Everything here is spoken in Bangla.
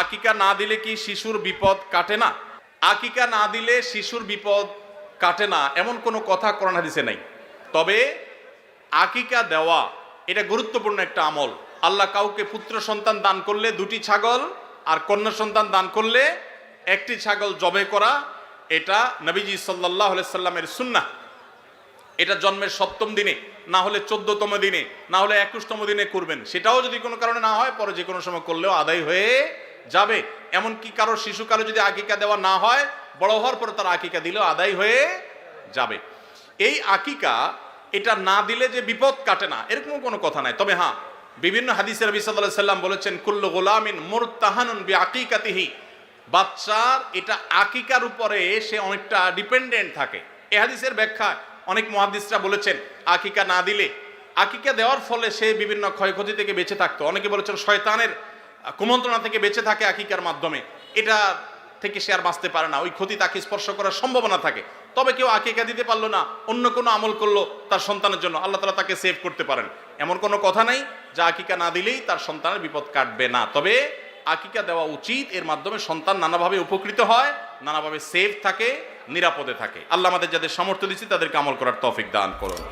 আকিকা না দিলে কি শিশুর বিপদ কাটে না? আকিকা না দিলে শিশুর বিপদ কাটে না এমন কোনো কথা কোরআন হাদিসে নাই। তবে আকিকা দেওয়া এটা গুরুত্বপূর্ণ একটা আমল। আল্লাহ কাউকে পুত্র সন্তান দান করলে 2টি ছাগল, আর কন্যা সন্তান দান করলে 1টি ছাগল জবে করা, এটা নবীজি সাল্লাল্লাহু আলাইহি সাল্লামের সুন্নাহ। এটা জন্মের 7ম দিনে, না হলে 14তম দিনে, না হলে 21তম দিনে করবেন। সেটাও যদি কোনো কারণে না হয় পরে যে কোনো সময় করলেও আদায় হয়ে যাবে। এমনকি কারো শিশুকালে যদি আকিকা দেওয়া না হয়, বড় হওয়ার পরে তার আকিকা দিলেও আদায় হয়ে যাবে। এই আকিকা এটা না দিলে যে বিপদ কাটে না এরকম কোনো কথা নাই। তবে হ্যাঁ, বিভিন্ন হাদিসে নবী সাল্লাল্লাহু আলাইহি সাল্লাম বলেছেন, কুল্লু গুলামিন মুরতাহানুন বিআকিকাতিহি, বাচ্চার এটা আকিকার উপরে সে অনেকটা ডিপেন্ডেন্ট থাকে। এই হাদিসের ব্যাখ্যা অনেক মুহাদ্দিসরা বলেছেন, আকিকা না দিলে, আকিকা দেওয়ার ফলে সে বিভিন্ন ক্ষয়ক্ষতি থেকে বেঁচে থাকতো। অনেকে বলেছেন শয়তানের কুমন্ত্রণা থেকে বেঁচে থাকে আকিকার মাধ্যমে, এটা থেকে সে আর বাঁচতে পারে না, ওই ক্ষতি তাকে স্পর্শ করার সম্ভাবনা থাকে। তবে কেউ আকিকা দিতে পারলো না, অন্য কোনো আমল করলো তার সন্তানের জন্য, আল্লাহ তাআলা তাকে সেভ করতে পারেন। এমন কোনো কথা নাই যে আকিকা না দিলেই তার সন্তানের বিপদ কাটবে না। তবে আকিকা দেওয়া উচিত, এর মাধ্যমে সন্তান নানাভাবে উপকৃত হয়, নানাভাবে সেভ থাকে, নিরাপদে থাকে। আল্লাহ আমাদের যাদের সামর্থ্য দিচ্ছে তাদেরকে আমল করার তৌফিক দান করুন।